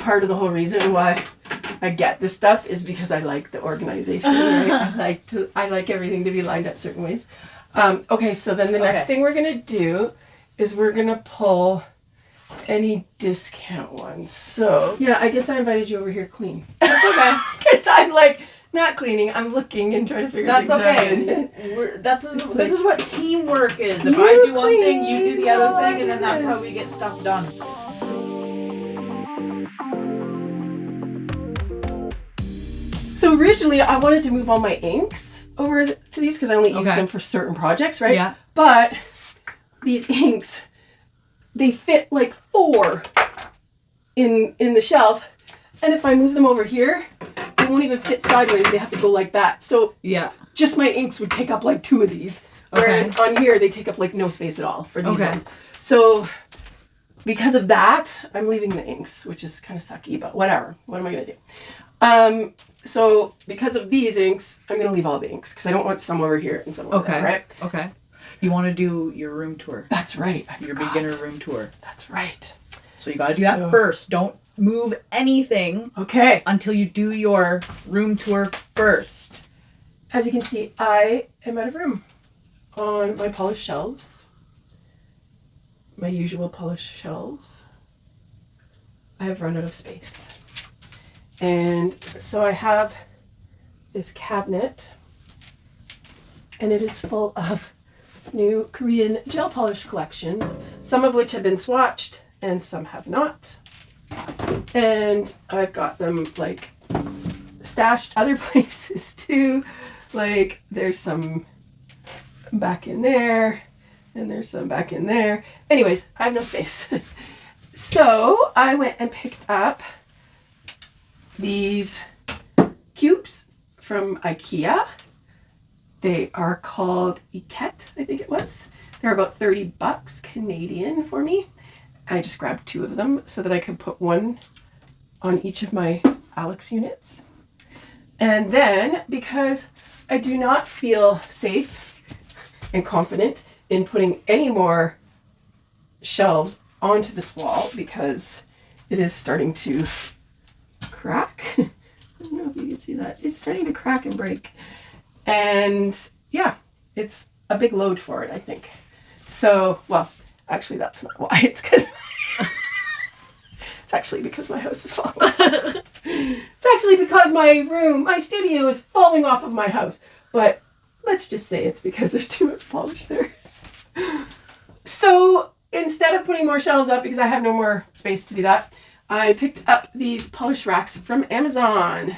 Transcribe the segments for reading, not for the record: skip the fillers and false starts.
part of the whole reason why I get this stuff is because I like the organization, right? I like everything to be lined up certain ways. Okay, so then the next thing we're gonna do is we're gonna pull any discount ones. So yeah, I guess I invited you over here to clean. That's okay. Because I'm like not cleaning, I'm looking and trying to figure things out. That's okay. This is what teamwork is. If I do one thing, you do the other thing, and then that's how we get stuff done. So originally I wanted to move all my inks over to these because I only use them for certain projects, right? Yeah. But these inks, they fit like 4 in the shelf. And if I move them over here, they won't even fit sideways. They have to go like that. So just my inks would take up like 2 of these. Whereas on here, they take up like no space at all for these ones. So because of that, I'm leaving the inks, which is kind of sucky, but whatever. What am I going to do? So because of these inks, I'm going to leave all the inks because I don't want some over here and some over there, right? Okay. You want to do your room tour. That's right. Your beginner room tour. That's right. So you got to do that first. Don't move anything until you do your room tour first. As you can see, I am out of room on my polished shelves. My usual polished shelves. I have run out of space. And so I have this cabinet, and it is full of new Korean gel polish collections, some of which have been swatched and some have not. And I've got them like stashed other places too. Like there's some back in there and there's some back in there. Anyways, I have no space. So I went and picked up these cubes from IKEA. They are called Iket, I think it was. They're about $30 Canadian for me. I just grabbed 2 of them so that I could put one on each of my Alex units. And then, because I do not feel safe and confident in putting any more shelves onto this wall because it is starting to crack. I don't know if you can see that. It's starting to crack and break. And yeah, it's a big load for it, I think. So, well, actually that's not why. It's because it's actually because my house is falling. It's actually because my studio is falling off of my house. But let's just say it's because there's too much polish there. So instead of putting more shelves up because I have no more space to do that, I picked up these polish racks from Amazon.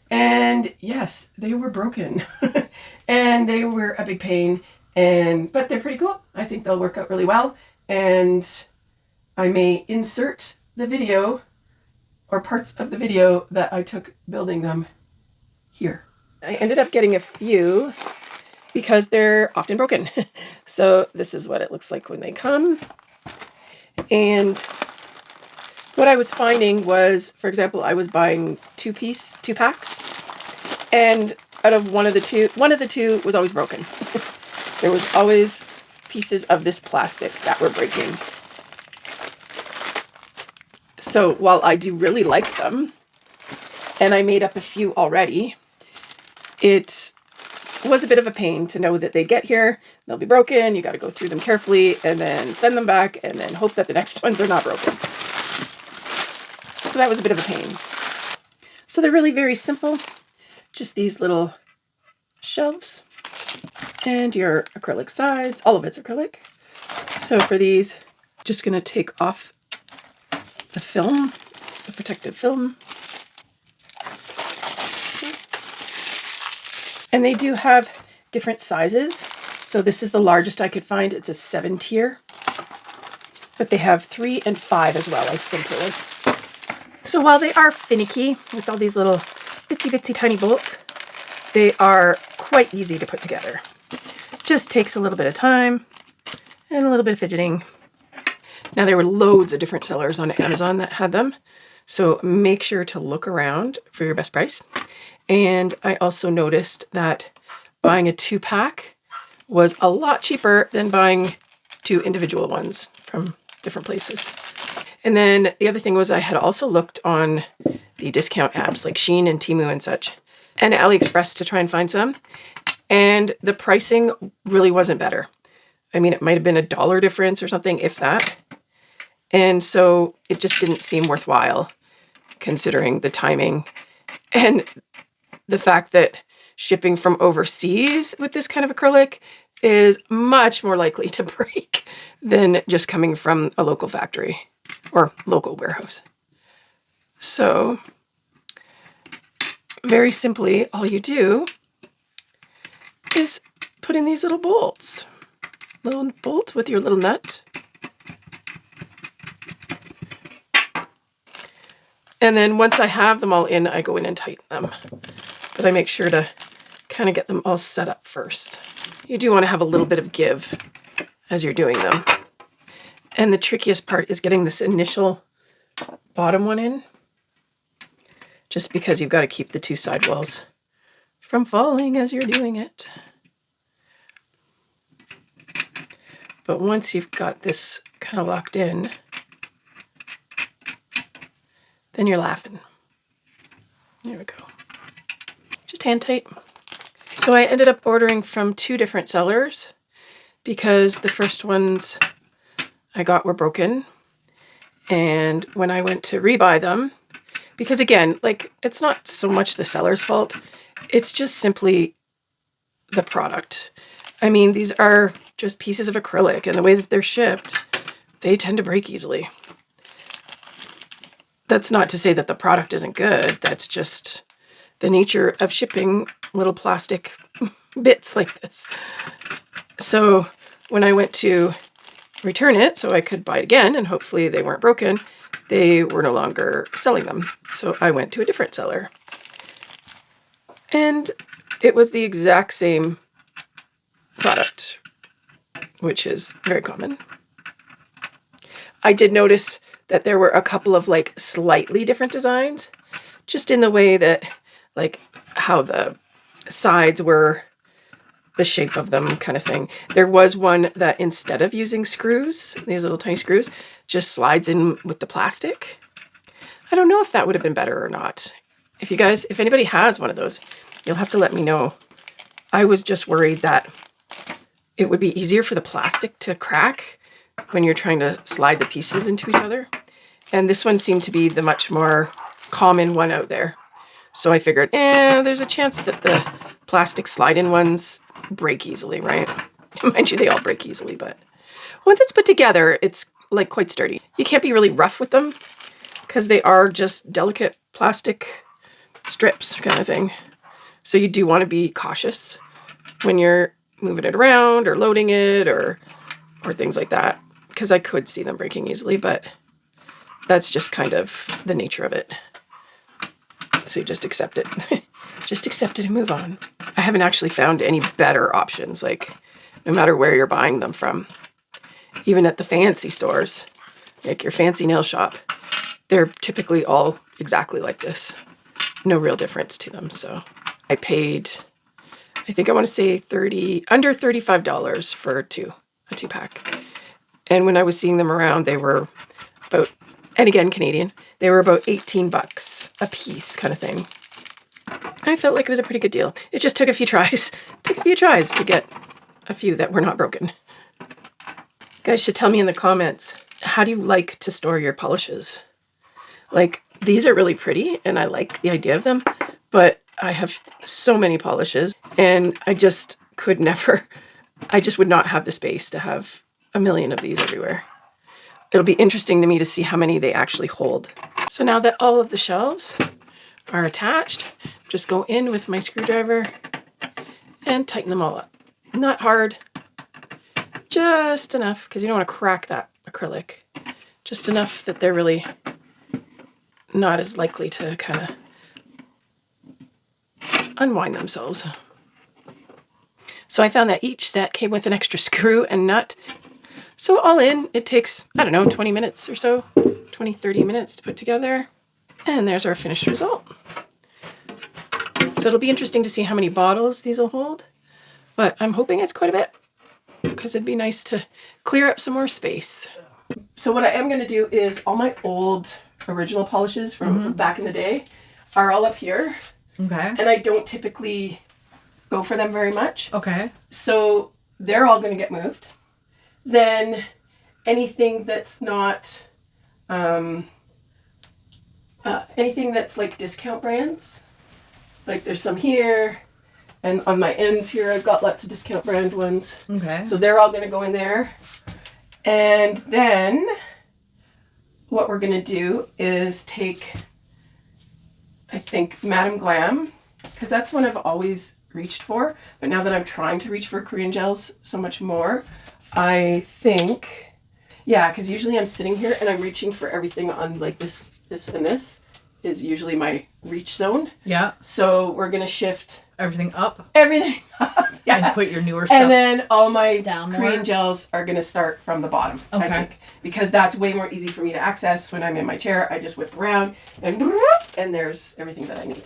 And yes, they were broken. And they were a big pain. But they're pretty cool. I think they'll work out really well. And I may insert the video or parts of the video that I took building them here. I ended up getting a few because they're often broken. So this is what it looks like when they come. And what I was finding was, for example, I was buying 2 packs, and out of one of the two was always broken. There was always pieces of this plastic that were breaking. So while I do really like them, and I made up a few already, it was a bit of a pain to know that they'd get here, they'll be broken, you got to go through them carefully, and then send them back, and then hope that the next ones are not broken. So that was a bit of a pain. So they're really very simple. Just these little shelves and your acrylic sides. All of it's acrylic. So for these, just going to take off the film, the protective film. And they do have different sizes. So this is the largest I could find. It's a 7 tier. But they have 3 and 5 as well, I think it was. So while they are finicky with all these little bitsy tiny bolts, they are quite easy to put together. Just takes a little bit of time and a little bit of fidgeting. Now there were loads of different sellers on Amazon that had them, so make sure to look around for your best price. And I also noticed that buying a 2-pack was a lot cheaper than buying 2 individual ones from different places. And then the other thing was I had also looked on the discount apps like Shein and Temu and such, and AliExpress to try and find some. And the pricing really wasn't better. I mean, it might have been $1 difference or something, if that. And so it just didn't seem worthwhile considering the timing and the fact that shipping from overseas with this kind of acrylic is much more likely to break than just coming from a local factory or local warehouse. So very simply, all you do is put in these little bolts. Little bolt with your little nut. And then once I have them all in, I go in and tighten them. But I make sure to kind of get them all set up first. You do want to have a little bit of give as you're doing them. And the trickiest part is getting this initial bottom one in, just because you've got to keep the two side walls from falling as you're doing it. But once you've got this kind of locked in, then you're laughing. There we go. Just hand tight. So I ended up ordering from 2 different sellers because the first ones I got were broken. And when I went to rebuy them, because again, like, it's not so much the seller's fault, it's just simply the product. I mean, these are just pieces of acrylic, and the way that they're shipped, they tend to break easily. That's not to say that the product isn't good. That's just the nature of shipping little plastic bits like this. So when I went to return it so I could buy it again and hopefully they weren't broken, they were no longer selling them. So I went to a different seller. And it was the exact same product, which is very common. I did notice that there were a couple of like slightly different designs, just in the way that, like, how the sides were, the shape of them kind of thing. There was one that instead of using screws, these little tiny screws, just slides in with the plastic. I don't know if that would have been better or not. If anybody has one of those, you'll have to let me know. I was just worried that it would be easier for the plastic to crack when you're trying to slide the pieces into each other. And this one seemed to be the much more common one out there. So I figured, there's a chance that the plastic slide-in ones break easily, right? Mind you, they all break easily, but once it's put together, it's like quite sturdy. You can't be really rough with them because they are just delicate plastic strips kind of thing. So you do want to be cautious when you're moving it around or loading it or things like that, because I could see them breaking easily, but that's just kind of the nature of it. So you just accept it. Just accept it and move on. I haven't actually found any better options, like no matter where you're buying them from. Even at the fancy stores, like your fancy nail shop, they're typically all exactly like this. No real difference to them. So I paid, I think I want to say under $35 for a 2-pack. And when I was seeing them around, they were about, and again, Canadian, they were about 18 bucks a piece kind of thing. I felt like it was a pretty good deal. It just took a few tries. To get a few that were not broken. You guys should tell me in the comments, how do you like to store your polishes? Like, these are really pretty and I like the idea of them, but I have so many polishes and I just would not have the space to have a million of these everywhere. It'll be interesting to me to see how many they actually hold. So now that all of the shelves are attached, just go in with my screwdriver and tighten them all up. Not hard, just enough, because you don't want to crack that acrylic. Just enough that they're really not as likely to kind of unwind themselves. So I found that each set came with an extra screw and nut. So all in, it takes, I don't know, 20 minutes or so, 20, 30 minutes to put together. And there's our finished result. So it'll be interesting to see how many bottles these will hold, but I'm hoping it's quite a bit because it'd be nice to clear up some more space. So what I am going to do is all my old original polishes from back in the day are all up here. Okay. And I don't typically go for them very much. Okay. So they're all going to get moved. Then anything that's not, anything that's like discount brands, like there's some here, and on my ends here I've got lots of discount brand ones. Okay. So they're all going to go in there. And then what we're going to do is take, I think, Madame Glam, because that's one I've always reached for. But now that I'm trying to reach for Korean gels so much more, I think, yeah, because usually I'm sitting here and I'm reaching for everything on like this, and this is usually my reach zone. Yeah. So we're going to shift everything up. Everything up. Yeah. And put your newer stuff. And then all my down Korean more. gels are going to start from the bottom, Okay. I think. Because that's way more easy for me to access when I'm in my chair. I just whip around and there's everything that I need.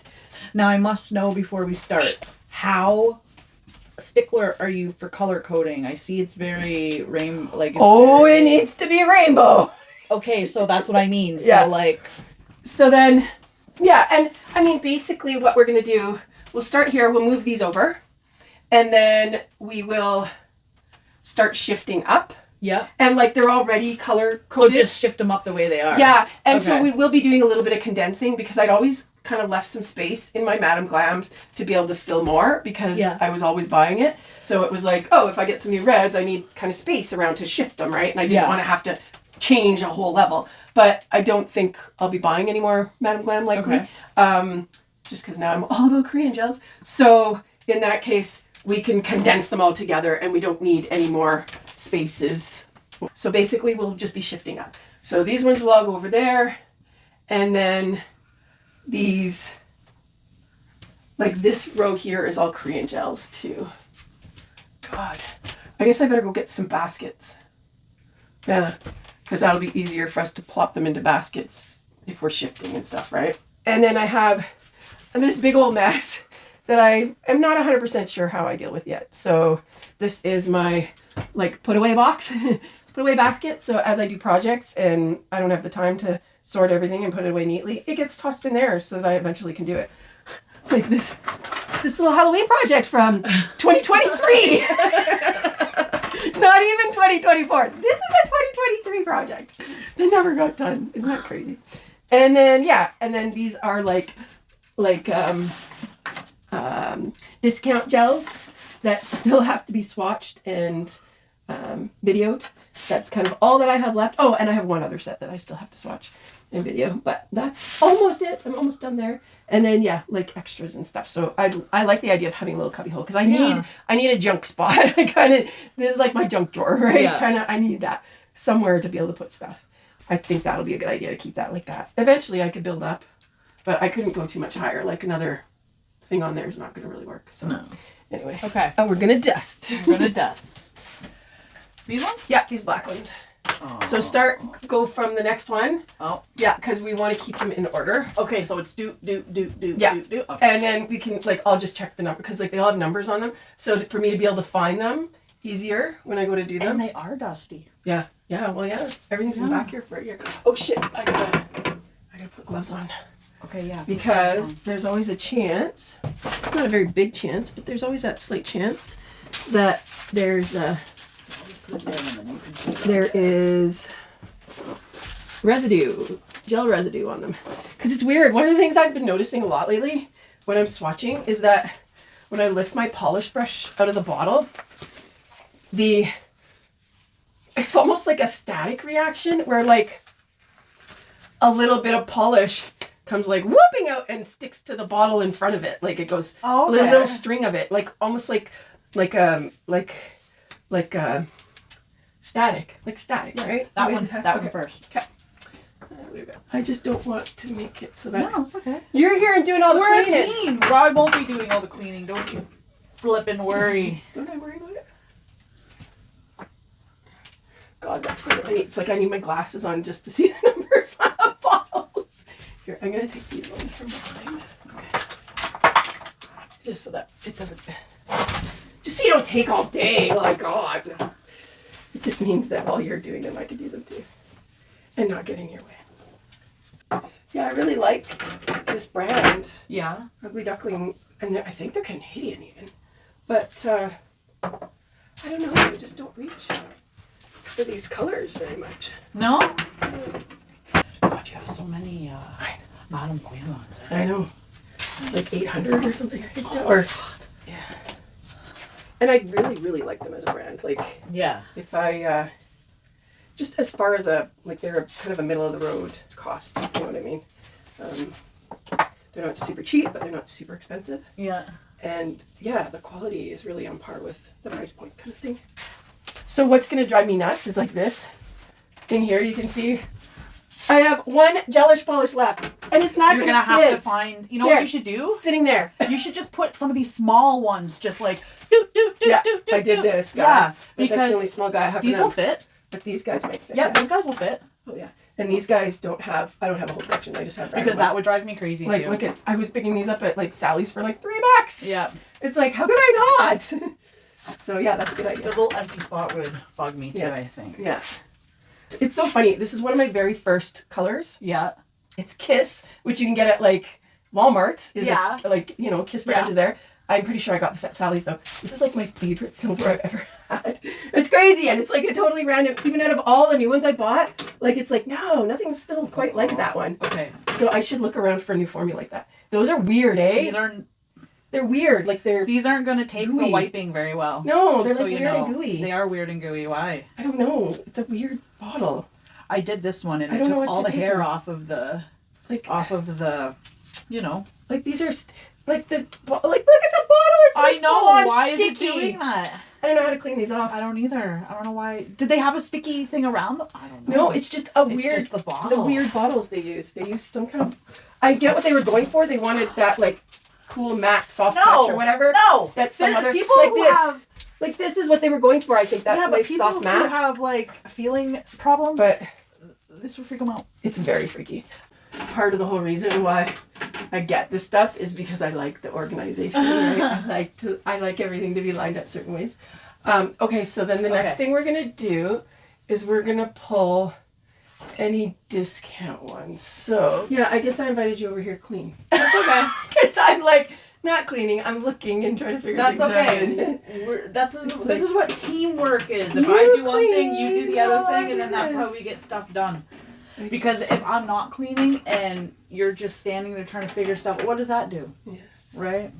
Now I must know before we start, how stickler are you for color coding? I see it's very it needs to be rainbow. Okay, so that's what I mean. Yeah. So like. So then, yeah, and I mean, basically what we're going to do, we'll start here, we'll move these over, and then we will start shifting up. Yeah. And like they're already color coded. So just shift them up the way they are. Yeah, and Okay. so we will be doing a little bit of condensing because I'd always kind of left some space in my Madame Glams to be able to fill more because I was always buying it. So it was like, oh, if I get some new reds, I need kind of space around to shift them, right? And I didn't want to have to change a whole level. But I don't think I'll be buying any more Madame Glam likely. Okay. Just because now I'm all about Korean gels. So in that case, we can condense them all together and we don't need any more spaces. So basically we'll just be shifting up. So these ones will all go over there. And then these, like this row here is all Korean gels too. God, I guess I better go get some baskets. Yeah, because that'll be easier for us to plop them into baskets if we're shifting and stuff, right? And then I have this big old mess that I am not 100% sure how I deal with yet. So this is my like put away box, put away basket. So as I do projects and I don't have the time to sort everything and put it away neatly, it gets tossed in there so that I eventually can do it. Like this little Halloween project from 2023. Not even 2024. This is a 2023 project that never got done. Isn't that crazy? And then, yeah, and then these are like discount gels that still have to be swatched and videoed. That's kind of all that I have left. Oh, and I have one other set that I still have to swatch and video, but that's almost it. I'm almost done there. And then, yeah, like extras and stuff. So I like the idea of having a little cubby hole because I need a junk spot. This is like my junk drawer, right? Yeah. I need that somewhere to be able to put stuff. I think that'll be a good idea to keep that like that. Eventually I could build up, but I couldn't go too much higher. Like another thing on there is not going to really work. So anyway. Okay. Oh, we're going to dust. We're going to dust. These ones? Yeah, these black ones. Oh. So go from the next one. Oh. Yeah, because we want to keep them in order. Okay, so it's do. Yeah. Okay. And then we can, I'll just check the number because they all have numbers on them. So for me to be able to find them easier when I go to do them. And they are dusty. Yeah. Yeah, well, yeah. Everything's been back here for a year. Oh, shit. I gotta put gloves on. Okay, yeah. Because there's always a chance. It's not a very big chance, but there's always that slight chance that there is gel residue on them. Because it's weird. One of the things I've been noticing a lot lately when I'm swatching is that when I lift my polish brush out of the bottle, it's almost like a static reaction where like a little bit of polish comes like whooping out and sticks to the bottle in front of it. Like it goes a little string of it, like almost like static, right? That one first. Okay. I just don't want to make it so that... No, it's okay. You're here and doing all the cleaning. We're a team. I won't be doing all the cleaning. Don't you flippin' worry. Don't I worry about it? God, that's what I need. It's like I need my glasses on just to see the numbers on the bottles. Here, I'm going to take these ones from behind. Okay. Just so that it doesn't... Just so you don't take all day. Oh, my God. It just means that while you're doing them, I could do them too. And not get in your way. Yeah, I really like this brand. Yeah. Ugly Duckling. And I think they're Canadian even. But I don't know. I just don't reach for these colors very much. No? God, you have so many Madame Quailons. I know. Like 800 or something. I think. Or, yeah. And I really, really like them as a brand. Like, yeah. if I, just as far as they're kind of a middle of the road cost. You know what I mean? They're not super cheap, but they're not super expensive. Yeah. And yeah, the quality is really on par with the price point kind of thing. So what's going to drive me nuts is like this. In here you can see I have one gelish polish left. And it's not going to fit. You're going to have to find, you know what you should do? Sitting there. You should just put some of these small ones just like, do. I did this guy. Yeah, because that's the only small guy I have. These will fit. But these guys might fit. Yeah, those guys will fit. Oh yeah. And these guys I don't have a whole collection. I just have because that would drive me crazy too. Look at, I was picking these up at like Sally's for like $3. Yeah. It's like, how could I not? So yeah, that's a good idea. The little empty spot would bug me too, I think. Yeah. It's so funny. This is one of my very first colors. Yeah. It's Kiss, which you can get at like Walmart. Kiss brand is there. I'm pretty sure I got this at Sally's though. This is like my favorite silver I've ever had. It's crazy, and it's like a totally random, even out of all the new ones I bought, like it's like, no, nothing's still quite like that one. Okay. So I should look around for a new formula like that. Those are weird, eh? They're weird. These aren't going to take gooey. The wiping very well. No, they're like weird and gooey. They are weird and gooey. Why? I don't know. It's a weird bottle. I did this one and it took all the hair off of the, Like these are, look at the bottle. It's like I know. Why is it doing that? I don't know how to clean these off. I don't either. I don't know why. Did they have a sticky thing around them? I don't know. No, it's just just the bottle. The weird bottles they use. They use some kind of, I get what they were going for. They wanted that like cool matte soft touch or whatever. No. That's some other people like who this. Have, like this is what they were going for. I think that nice soft matte. People who have like feeling problems. But this will freak them out. It's very freaky. Part of the whole reason why I get this stuff is because I like the organization. Right? I like everything to be lined up certain ways. Okay, so then the next thing we're gonna do is we're gonna pull any discount ones. So yeah, I guess I invited you over here to clean. That's okay. Because I'm like not cleaning. I'm looking and trying to figure things out. That's okay. This is what teamwork is. If I do one thing, you do the other thing, and then that's how we get stuff done. Because if I'm not cleaning and you're just standing there trying to figure stuff, what does that do? Yes. Right?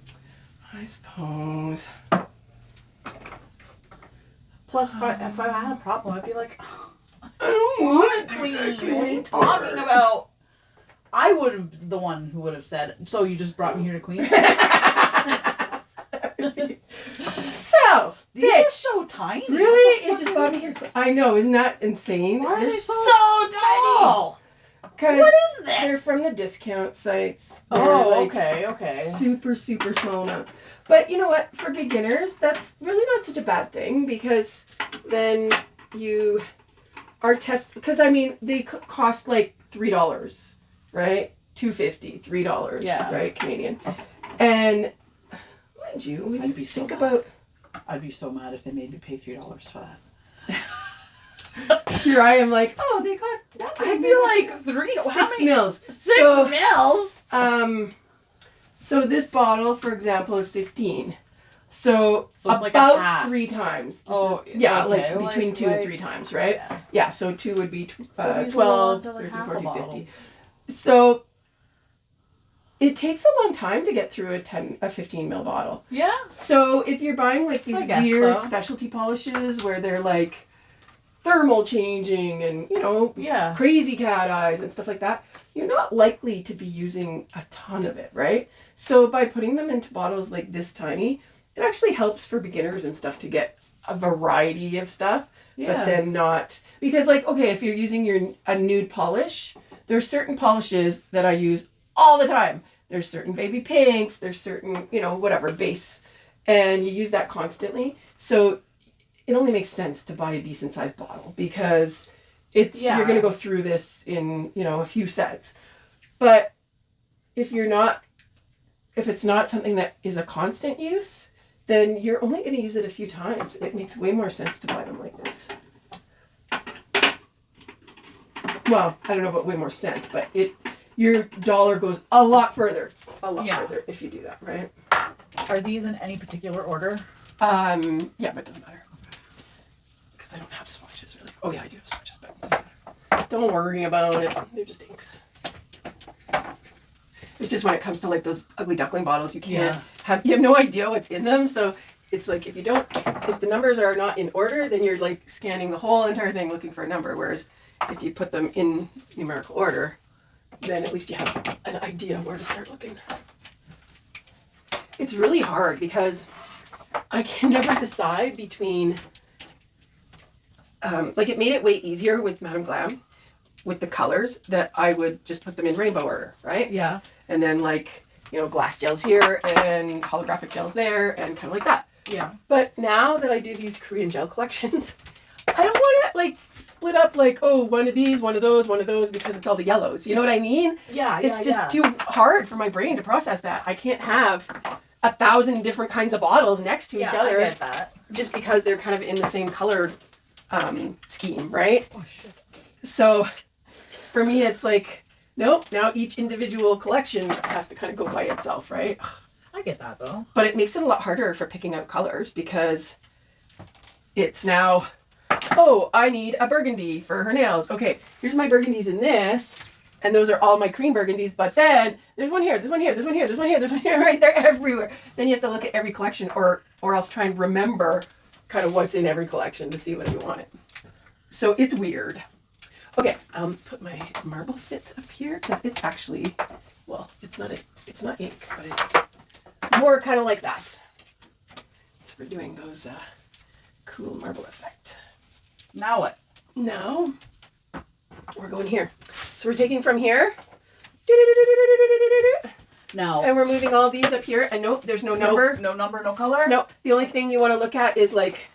I suppose. Plus, if I had a problem, I'd be like, I don't want to clean. What are you talking about? I would have been the one who would have said, so you just brought me here to clean? So, these are so tiny. Really? You just brought me here to clean? I know, isn't that insane? Why are they so tiny? What is this? They're from the discount sites. Okay. Super, super small amounts. But you know what? For beginners, that's really not such a bad thing because then you are because I mean, they cost like $3, right? $2.50, $3, right? Canadian. And mind you, when you think about... I'd be so mad if they made me pay $3 for that. Here I am like, oh, they cost that. I'd be like 6 mils. 6 mils? So this bottle, for example, is 15. So it's about like 3 times. Between 2 and 3 times, right? Yeah, so 2 would be 12, 13, 14, 15. So it takes a long time to get through a 15 ml bottle. Yeah. So if you're buying like these weird specialty polishes where they're like thermal changing and, crazy cat eyes and stuff like that, you're not likely to be using a ton of it, right? So by putting them into bottles like this tiny, it actually helps for beginners and stuff to get a variety of stuff, but then not, because like, okay, if you're using a nude polish, there's certain polishes that I use all the time. There's certain baby pinks, there's certain, whatever, base, and you use that constantly. So it only makes sense to buy a decent sized bottle because you're going to go through this in, a few sets. But if it's not something that is a constant use, then you're only going to use it a few times. It makes way more sense to buy them like this. well, I don't know about way more cents, but your dollar goes a lot further if you do that, right? Are these in any particular order? Yeah, but it doesn't matter. Because I don't have swatches, really. Oh, yeah, I do have swatches, but it doesn't matter. Don't worry about it. They're just inks. It's just when it comes to like those ugly duckling bottles, you can't you have no idea what's in them. So it's like if the numbers are not in order, then you're like scanning the whole entire thing looking for a number. Whereas if you put them in numerical order, then at least you have an idea where to start looking. It's really hard because I can never decide between, like it made it way easier with Madame Glam with the colors that I would just put them in rainbow order, right? Yeah. And then like, glass gels here and holographic gels there and kind of like that. Yeah. But now that I do these Korean gel collections, I don't want to like split up like, oh, one of these, one of those because it's all the yellows. You know what I mean? Yeah, It's just too hard for my brain to process that. I can't have 1,000 different kinds of bottles next to each other. I get that. Just because they're kind of in the same color scheme, right? Oh, shit. So for me, it's like, nope, now each individual collection has to kind of go by itself, right? I get that, though. But it makes it a lot harder for picking out colors because it's now, oh, I need a burgundy for her nails. Okay, here's my burgundies in this, and those are all my cream burgundies, but then there's one here, there's one here, there's one here, there's one here, there's one here, right? They're everywhere. Then you have to look at every collection or else try and remember kind of what's in every collection to see what you want it. So it's weird. Okay, put my marble fit up here because it's actually, well, it's not ink, but it's more kind of like that. It's for doing those cool marble effect. Now what? Now we're going here. So we're taking from here. No. And we're moving all these up here. And nope, there's no number. Nope, no number, no color? Nope. The only thing you want to look at is like,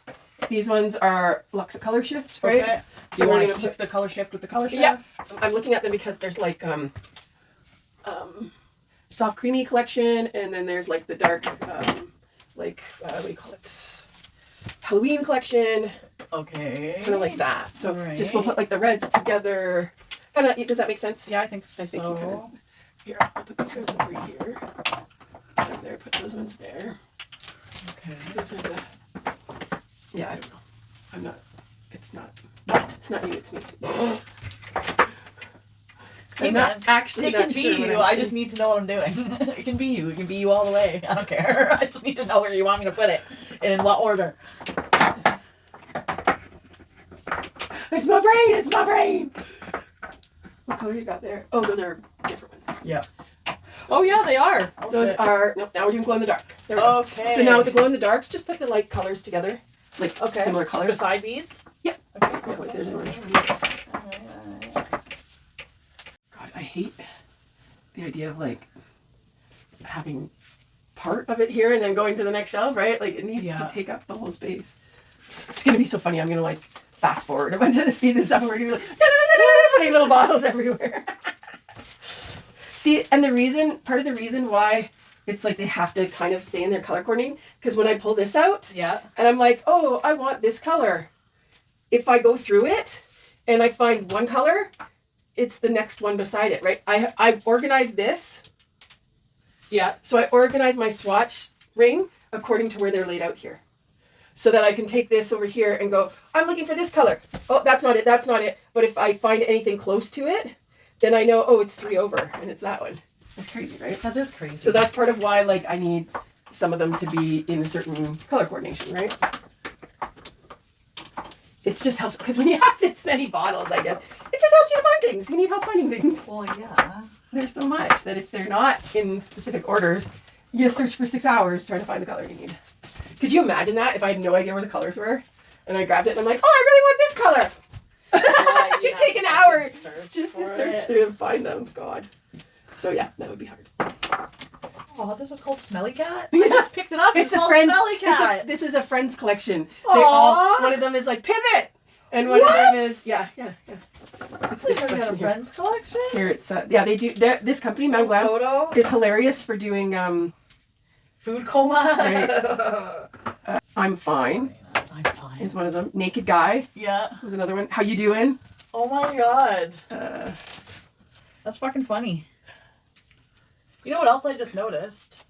these ones are Luxe Color Shift, right? Okay. So you want to keep the color shift with the color shift? Yeah. I'm looking at them because there's like soft creamy collection, and then there's like the dark what do you call it? Halloween collection. Okay. Kind of like that. So right. just we'll put like the reds together. Kind of, does that make sense? Yeah, I think so. I think you kind of, here, I'll put these ones over here. Put them there, put those ones there. Okay. Those are the, yeah, I don't know. I'm not, it's not you, it's me. Hey, I'm man, not actually it can be sure you. I just need to know what I'm doing. It can be you. It can be you all the way. I don't care. I just need to know where you want me to put it and in what order. It's my brain. It's my brain. What color you got there? Oh, those are different ones. Yeah. Oh yeah, they are. Oh, those shit. are. Nope. Now we're doing glow in the dark. There we go. Okay. So now with the glow in the darks, just put the light colors together, like similar colors. Beside these. Yeah. Okay. Yeah, wait, there's an orange. Alright. God, I hate the idea of like having part of it here and then going to the next shelf, right? Like it needs to take up the whole space. It's gonna be so funny. I'm gonna like fast forward a bunch of the speed and stuff, and we're gonna be like putting little bottles everywhere. See, and part of the reason why it's like they have to kind of stay in their color coordinating, because when I pull this out, and I'm like, oh, I want this color. If I go through it and I find one color, it's the next one beside it, right? I've organized this. Yeah. So I organize my swatch ring according to where they're laid out here. So that I can take this over here and go, I'm looking for this color. Oh, that's not it. That's not it. But if I find anything close to it, then I know, oh, it's 3 over and it's that one. That's crazy, right? That is crazy. So that's part of why, like, I need some of them to be in a certain color coordination, right? It just helps, because when you have this many bottles, I guess, it just helps you to find things. You need help finding things. Well, yeah. There's so much that if they're not in specific orders, you just search for 6 hours trying to find the color you need. Could you imagine that if I had no idea where the colors were and I grabbed it and I'm like, oh, I really want this color. It'd take an hour just to search through and find them. God. So yeah, that would be hard. Oh, this is called Smelly Cat? I just picked it up. It's called a friend's Smelly Cat. This is a friend's collection. They all, one of them is like Pivot, and one of them is It's This is a friend's collection. Here it's they do. This company, Madame Glam, Toto is hilarious for doing food coma. Right. I'm Fine. I'm Fine Is one of them. Naked Guy. Yeah. Was another one. How you doing? Oh my god. Uh, That's fucking funny. You know what else I just noticed?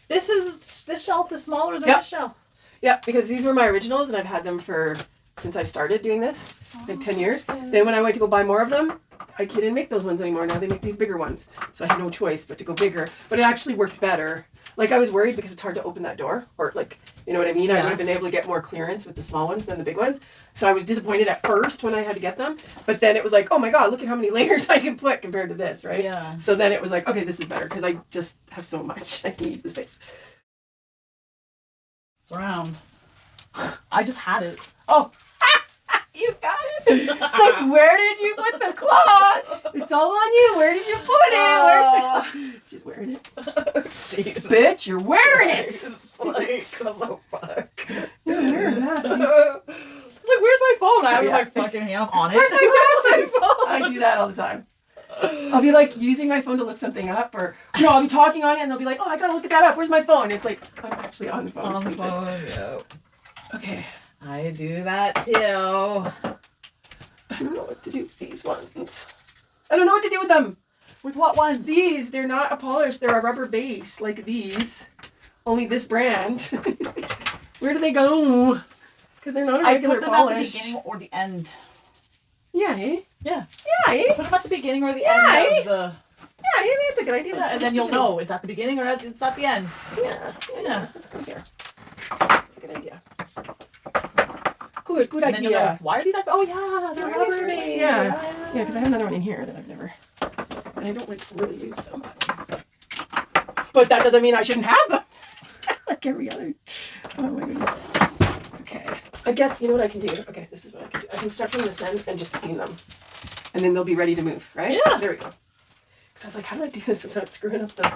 This shelf is smaller than this shelf. Yeah, because these were my originals and I've had them since I started doing this, like 10 years. Then when I went to go buy more of them, I didn't make those ones anymore. Now they make these bigger ones. So I had no choice but to go bigger. But it actually worked better. Like I was worried because it's hard to open that door. Or like, you know what I mean? Yeah. I would have been able to get more clearance with the small ones than the big ones. So I was disappointed at first when I had to get them. But then it was like, oh my God, look at how many layers I can put compared to this, right? Yeah. So then it was like, okay, this is better because I just have so much. I need the space. Surround. I just had it. Oh! You got it. It's like, where did you put the cloth? It's all on you. Where did you put it? She's wearing it. Jeez. Bitch, you're wearing it. It's like, what the fuck? You're wearing that. It's like, where's my phone? I have my fucking hand on it. Where's my glasses? I do that all the time. I'll be like using my phone to look something up, or no, I'll be talking on it, and they'll be like, "Oh, I gotta look that up. Where's my phone?" It's like I'm actually on the phone. On the phone, yeah. Okay. I do that too. I don't know what to do with these ones. I don't know what to do with them. With what ones? These, they're not a polish. They're a rubber base, like these. Only this brand. Where do they go? Because they're not a regular polish. I put them at the beginning or the end. Yeah, eh? Yeah. Yeah, eh? Put them at the beginning or the end of the... Yeah, that's a good idea. Yeah, and then you'll know it's at the beginning or it's at the end. Yeah. Let's go here. That's a good idea. Good and idea. Then know, why are these? Oh yeah, they're rubbery. Yeah, because I have another one in here that I've never, and I don't like really use them. But that doesn't mean I shouldn't have them. Like every other. Oh my goodness. Okay. I guess you know what I can do. Okay, this is what I can do. I can start from this end and just clean them, and then they'll be ready to move. Right? Yeah. There we go. Because I was like, how do I do this without screwing up the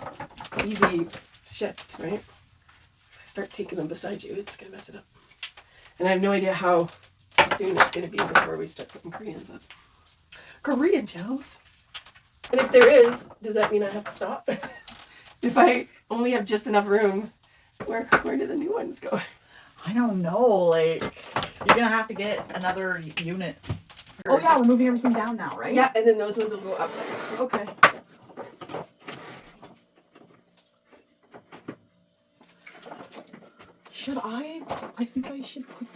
easy shift? Right? If I start taking them beside you, it's gonna mess it up. And I have no idea how soon it's going to be before we start putting Koreans up. Korean gels? And if there is, does that mean I have to stop? If I only have just enough room, where do the new ones go? I don't know. Like, you're going to have to get another unit. Oh yeah, we're moving everything down now, right? Yeah, and then those ones will go up. Okay. Should I think I should put...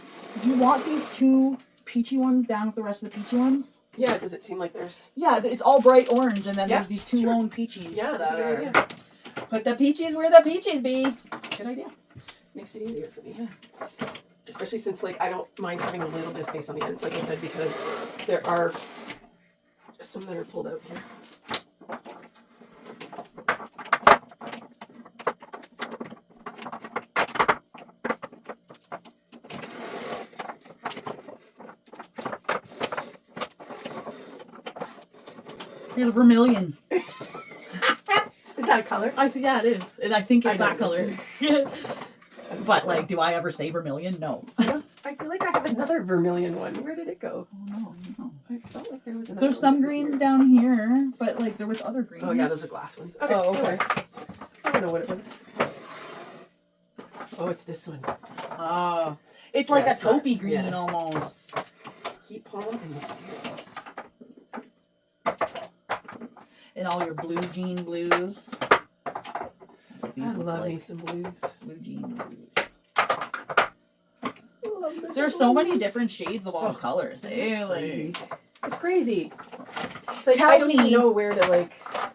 Do you want these two peachy ones down with the rest of the peachy ones? Yeah, does it seem like there's... Yeah, it's all bright orange, and then there's these two lone peaches. Yeah, that's a good idea. Put the peaches where the peaches be. Good idea. Makes it easier for me, yeah. Especially since, like, I don't mind having a little bit of space on the ends, like I said, because there are some that are pulled out here. Here's vermilion. Is that a color? Yeah, it is. And I think it's that color. It But, like, do I ever say vermilion? No. I feel like I have another vermilion one. Where did it go? Oh, no. I felt like there was another There's some greens down here, but, like, there was other greens. Oh, yeah, those are glass ones. Okay. Oh, okay. I don't know what it was. Oh, it's this one. Ah. It's like a taupey green almost. Heat palm and mysterious. And all your blue jean blues. I love me some blues. Blue jean blues. There's so many different shades of all colors. Crazy. It's crazy. It's like I don't even know where to like.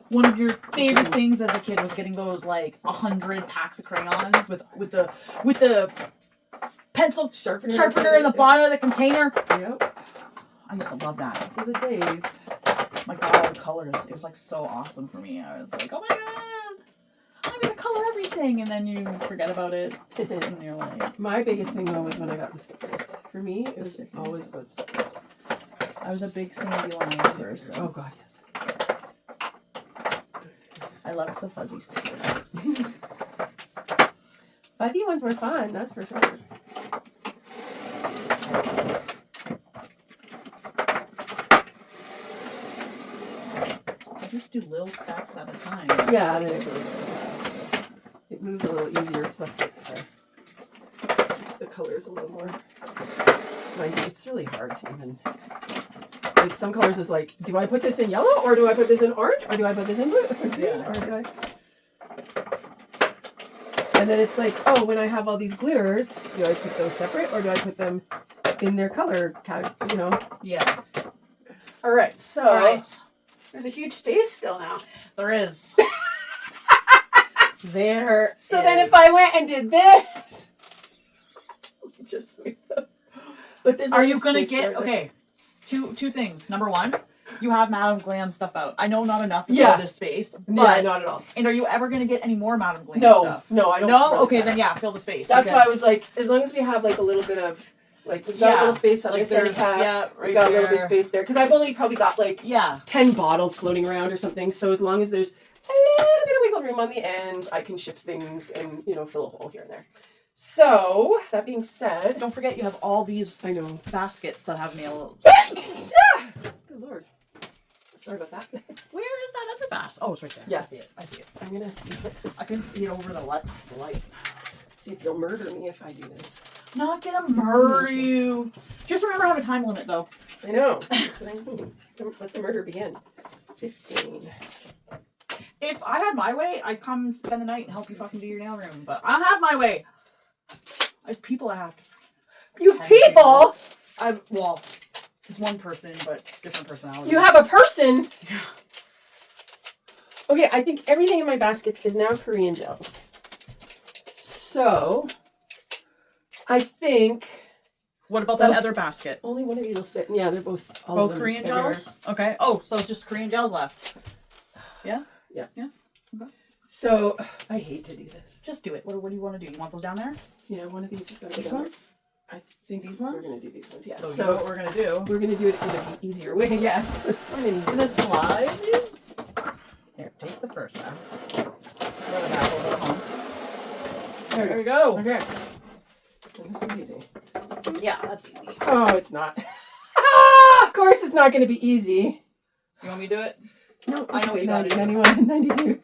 One of your favorite things as a kid was getting those like 100 packs of crayons with the pencil sharpener in the bottom of the container. Yep. I used to love that. Those are the days. My God, all the colors. It was like so awesome for me. I was like, oh my God, I'm gonna color everything, and then you forget about it, and you're like. My biggest thing though was when I got the stickers. For me, it was always about stickers. I was a big Sandy line person. Oh God, yes. I loved the fuzzy stickers. Fuzzy ones were fun, that's for sure. Just do little stacks at a time. Yeah, then it moves a little easier. Plus, it keeps the colors a little more Mind you, it's really hard to even. Like some colors is like, do I put this in yellow or do I put this in orange or do I put this in blue? Yeah. Or do I? And then it's like, oh, when I have all these glitters, do I put those separate or do I put them in their color category? You know? Yeah. All right. So All right. there's a huge space still now. There is. There. So then if I went and did this, just move them. But there's Are no you gonna space get there. okay? Two things. Number one, you have Madame Glam stuff out. I know not enough to Yeah. fill this space, Yeah, but not at all. and are you ever gonna get any more Madame Glam No, stuff? no, I don't. No. really Okay, care. then yeah, fill the space. That's why I because- was like, as long as we have like a little bit of, like we've got a Yeah, little space on like this end there's- cap. yeah, right We've got a little bit there. of space there because I've only probably got like Yeah. 10 bottles floating around or something. So as long as there's a little bit of wiggle room on the ends, I can shift things and fill a hole here and there. So that being said, Don't forget you have all these I know. baskets that have nails. Good lord. Sorry about that. Where is that other basket? Oh, it's right there. Yeah. I see it. I see it. I'm gonna see I can see it over the light. see if you'll murder me if I do this. Not gonna murder you. Just remember I have a time limit though. I know. That's what I mean. Don't let the murder begin. 15. If I had my way, I'd come spend the night and help you fucking do your nail room. But I have my way. I have people I have to. You people! Well, it's one person, but different personalities. You have a person! Yeah. Okay, I think everything in my baskets is now Korean gels. So, I think What about that other basket? only one of these will fit. Yeah, they're both all of Both them Korean fit here. gels? Okay. Oh, so it's just Korean gels left. Yeah? Yeah. Yeah. Okay. So, I hate to do this. Just do it. What do you want to do? You want those down there? Yeah, one of these is going to These go down. ones? I think These we're ones? going to do these ones. Yeah. So, you know what we're going to do? we're going to do it in an easier way. Yes. It's fine. You're going to slide these? Here, take the first half. Throw the back over home. There we go. Okay. And this is easy. Yeah, that's easy. Oh, it's not. Of course it's not going to be easy. You want me to do it? No, I know what you gotta do. 91, 92,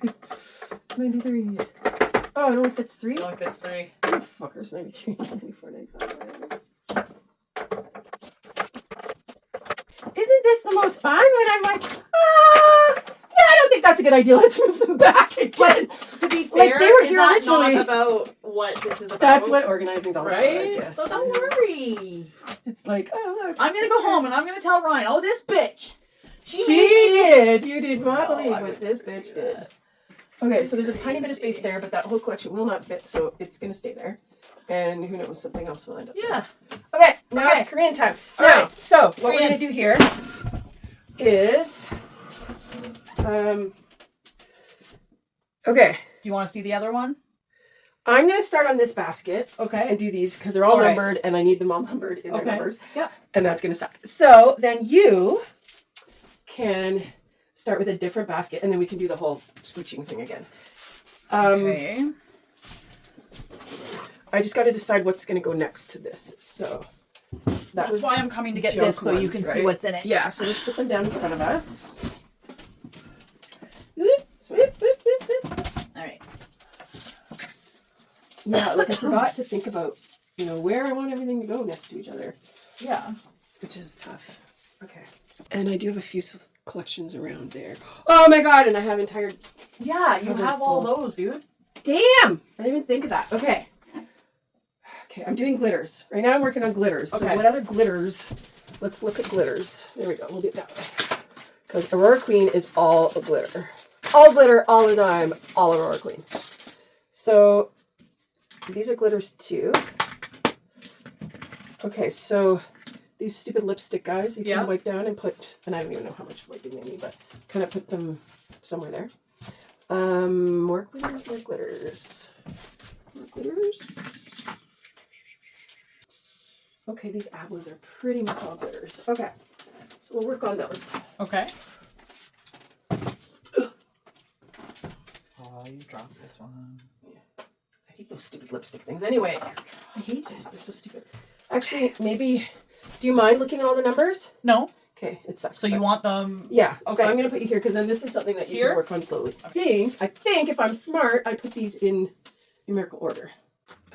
93. Oh, it only fits 3? It only fits 3. Oh, fuckers, 93, 94, 95. Isn't this the most fun when I'm like, yeah, I don't think that's a good idea. Let's move them back again. To be fair, Like, they were is here that originally. not about what this is about? That's what organizing's all about, I Right? guess. So don't worry. It's like, oh, look. I'm going to go home and I'm going to tell Ryan, oh, this bitch. She did. You did not No, believe I what would this never bitch do did. that. Okay, so there's a tiny bit of space there, but that whole collection will not fit, so it's going to stay there. And who knows, something else will end up. Yeah. Okay, now Okay. it's Korean time. All Now, right. so what we're Korean. going to do here is, okay, Do you want to see the other one? I'm going to start on this basket Okay. and do these because they're all All right. numbered and I need them all numbered in their Okay. numbers. Yeah. And that's going to suck. So then you can start with a different basket and then we can do the whole scooching thing again. Okay. I just got to decide what's going to go next to this. So That's why I'm coming to get junk this so you ones, can see right? what's in it. Yeah, so let's put them down in front of us. All right. Yeah, like I forgot to think about, where I want everything to go next to each other, Yeah. which is tough. Okay. And I do have a few collections around there. Oh my god, and I have entire... Yeah, you Covered have all full. those, dude. Damn! I didn't even think of that. Okay. Okay, I'm doing glitters. Right now I'm working on glitters. Okay. So what other glitters? Let's look at glitters. There we go. We'll do it that way. Because Aurora Queen is all a glitter. All glitter, all the time, all Aurora Queen. So these are glitters too. Okay, so these stupid lipstick guys you can Yeah. wipe down and put, and I don't even know how much wiping they need, but kind of put them somewhere there. More glitters, more glitters. More glitters. Okay, these apples are pretty much all glitters. Okay, so we'll work on those. Okay. Oh, you dropped this one. I hate those stupid lipstick things. Anyway, I hate those. They're so stupid. Actually, maybe, do you mind looking at all the numbers? No. Okay, it sucks. So you but- want them? Yeah, so Okay. I'm going to put you here because then this is something that you Here? can work on slowly. Okay. I think if I'm smart, I put these in numerical order.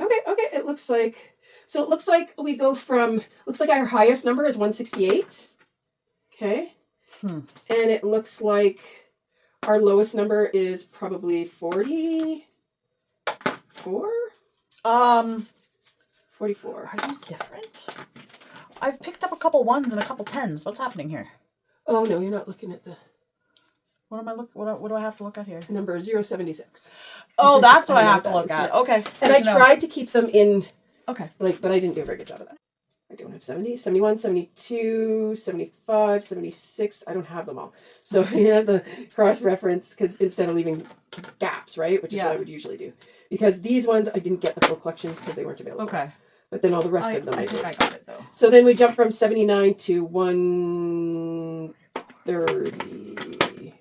Okay, it looks like, So it looks like we go from, looks like our highest number is 168. Okay. And it looks like our lowest number is probably 44. 44. Are these different? I've picked up a couple ones and a couple tens. What's happening here? Oh no, you're not looking at the What am I what do I have to look at here? number 076. Oh, that's what I have to look at. Yeah. Okay. And I tried to keep them in, Okay. like, but I didn't do a very good job of that. I don't have 70, 71, 72, 75, 76. I don't have them all. So you have the cross-reference because instead of leaving gaps, right? Which is what I would usually do. Because these ones, I didn't get the full collections because they weren't available. Okay. But then all the rest of them I think I got it, though. So then we jump from 79 to 130.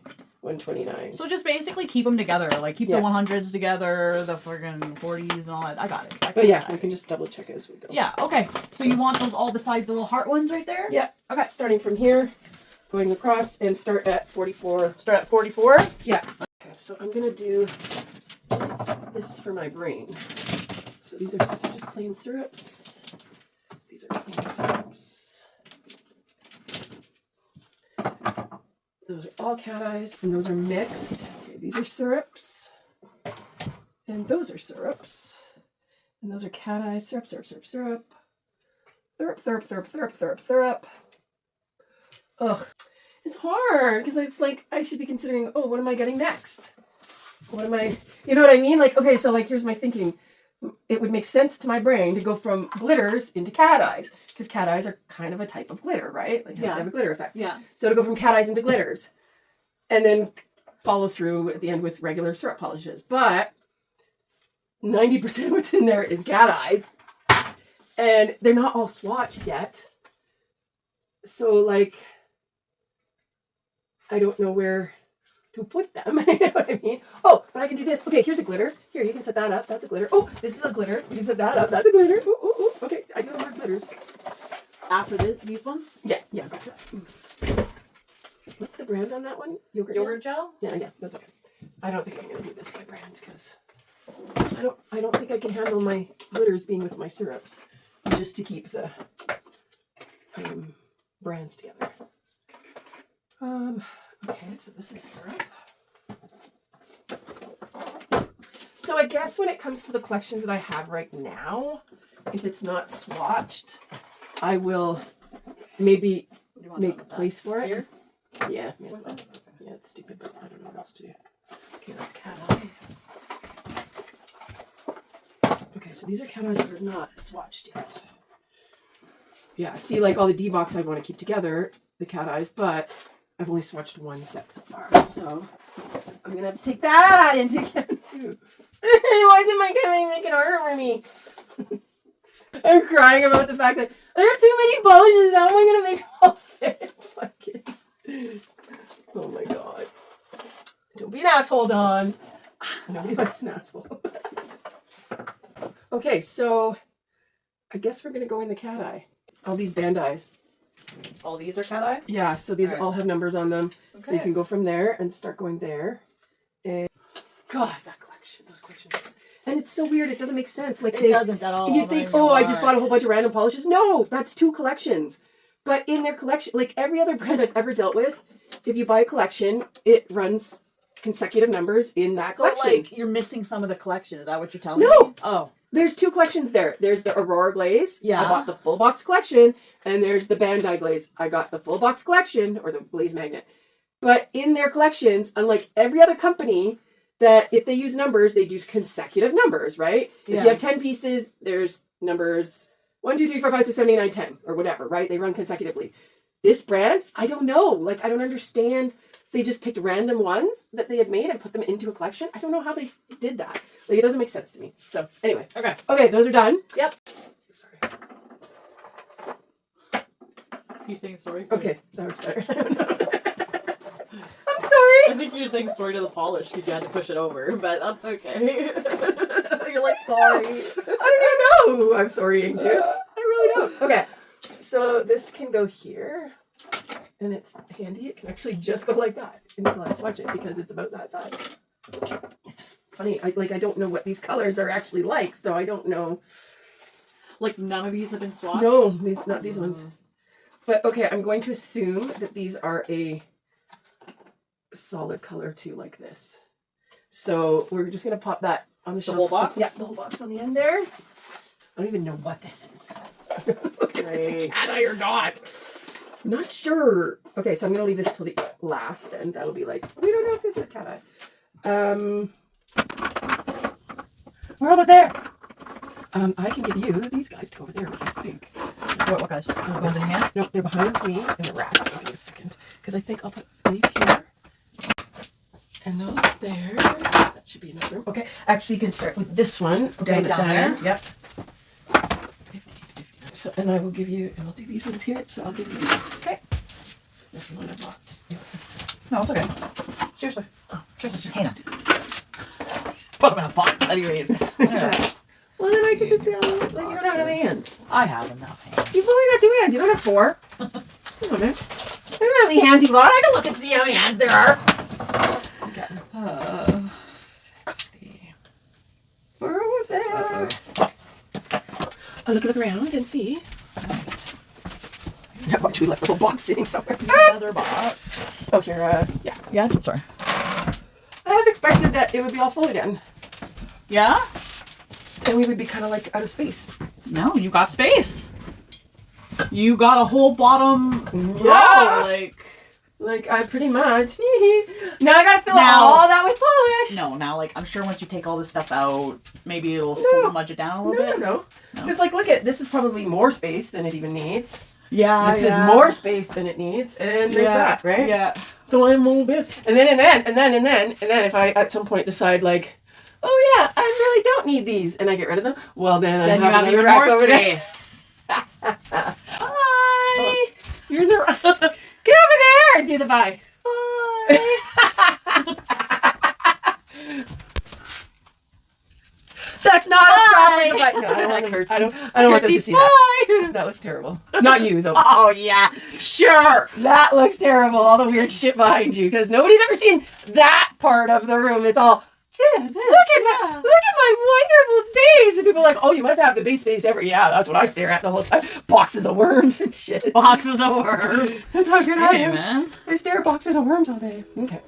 129. So just basically keep them together. Like keep the 100s together, the friggin' 40s and all that. I got it. But yeah, we can just double check as we go. Yeah, okay. So you want those all beside the little heart ones right there? Yeah. Okay. Starting from here, going across and start at 44. Start at 44? Yeah. Okay, so I'm going to do just this for my brain. So these are just plain syrups. These are plain syrups. Those are all cat eyes, and those are mixed. Okay, these are syrups. And those are syrups. And those are cat eyes. Syrup, syrup, syrup, syrup. Syrup, syrup, syrup, syrup, syrup, syrup. Ugh. It's hard, because it's like, I should be considering, oh, what am I getting next? What am I, you know what I mean? Like, okay, so like, here's my thinking. It would make sense to my brain to go from glitters into cat eyes, because cat eyes are kind of a type of glitter, right? Like they have a glitter effect. Yeah. So to go from cat eyes into glitters, and then follow through at the end with regular syrup polishes. But 90% of what's in there is cat eyes, and they're not all swatched yet. So like, I don't know where to put them. You know what I mean? Oh, but I can do this. Okay, here's a glitter. Here, you can set that up. That's a glitter. Oh, this is a glitter. You can set that up. That's a glitter. Ooh, ooh, ooh. Okay, I know more glitters. After these ones? Yeah, gotcha. What's the brand on that one? Yogurt gel? Yeah, that's okay. I don't think I'm gonna do this by brand because I don't think I can handle my glitters being with my syrups. Just to keep the brands together. Okay, so this is syrup. So I guess when it comes to the collections that I have right now, if it's not swatched, I will maybe make place for it. Here? Yeah, may as well. Yeah, it's stupid, but I don't know what else to do. Okay, that's cat eye. Okay, so these are cat eyes that are not swatched yet. Yeah, see, like all the D-Box I want to keep together, the cat eyes, but I've only swatched one set so far, so I'm going to have to take that into account too. Why isn't my gonna make it harder for me? I'm crying about the fact that I have too many polishes. How am I going to make it all fit? Fucking. Oh my god. Don't be an asshole, Dawn. Nobody likes an asshole. Okay, so I guess we're going to go in the cat eye. All these band eyes. All these are cat eye? Yeah, so these all have numbers on them. Okay. So you can go from there and start going there. And God, that collection, those collections. And it's so weird, it doesn't make sense. Like it doesn't at all. You think, oh, I just bought a whole bunch of random polishes. No, that's 2 collections. But in their collection, like every other brand I've ever dealt with, if you buy a collection, it runs consecutive numbers in that collection. So like you're missing some of the collection. Is that what you're telling me? No. Oh. There's 2 collections there. There's the Aurora Glaze. Yeah. I bought the full box collection. And there's the Bandai Glaze. I got the full box collection, or the Glaze Magnet. But in their collections, unlike every other company, that if they use numbers, they do consecutive numbers, right? If you have 10 pieces, there's numbers 1, 2, 3, 4, 5, 6, 7, 8, 9, 10, or whatever, right? They run consecutively. This brand, I don't know. Like, I don't understand. They just picked random ones that they had made and put them into a collection. I don't know how they did that. Like, it doesn't make sense to me. So, anyway. Okay, those are done. Yep. Sorry. You saying sorry? Okay, that works better. I don't know. I'm sorry. I think you're saying sorry to the polish because you had to push it over, but that's okay. You're like, sorry. I don't even know who I'm sorrying to. I really don't. Okay, so this can go here, and it's handy. It can actually just go like that until I swatch it because it's about that size. It's funny. I don't know what these colors are actually like, so I don't know. Like none of these have been swatched? No, not these ones. But okay, I'm going to assume that these are a solid color too, like this. So we're just gonna pop that on the shelf. The whole box? Yeah, the whole box on the end there. I don't even know what this is. Okay, it's a cat eye or not. I'm not sure. Okay, so I'm gonna leave this till the last, and that'll be like, we don't know if this is cat eye. We're almost there. I can give you these guys to go over there, I think. What guys? The ones in your hand? No, they're behind me in the racks. Give me a second. Because I think I'll put these here. And those there. That should be enough room. Okay, actually you can start with this one. Okay, down there. Yep. So, and I will give you, and I'll do these ones here. So I'll give you these. Okay. If you want a box. Yes. No, it's okay. Seriously. Oh, seriously, just hand them. Put them in a box anyways. Yeah. Well, then I can just do like you don't have enough hands. I have enough hands. You've only got 2 hands. You don't have 4. Come on, man. I don't know how many hands you got. I can look and see how many hands there are. Okay. 60. We're almost there. I'll look around and see. Yeah, watch me like a little box sitting somewhere. Another box. Oh, here. Yeah. Yeah, sorry. I have expected that it would be all full again. Yeah? And we would be kind of like out of space. No, you got space. You got a whole bottom Yeah. row, like I pretty much. Now I gotta fill all that with polish. No, now I'm sure once you take all this stuff out, maybe it'll smudge it down a little bit. No. Because look at this is probably more space than it even needs. Yeah. This is more space than it needs, and there's that, right? Yeah. The one little bit, and then if I at some point decide like, oh yeah, I really don't need these, and I get rid of them, well then I you have even rack more over space. Hi. Oh. You're in the get over there and do the bye. Bye. That's not a proper bye. No, I don't want to. I don't want them to see that. That was terrible. Not you though. Oh yeah, sure. That looks terrible. All the weird shit behind you, because nobody's ever seen that part of the room. It's all this. Look at my wonderful space. And people are like, oh, you must have the best space ever. Yeah, that's what I stare at the whole time. Boxes of worms and shit. Boxes of worms. That's how good I Hey am. man. I stare at boxes of worms all day. Okay.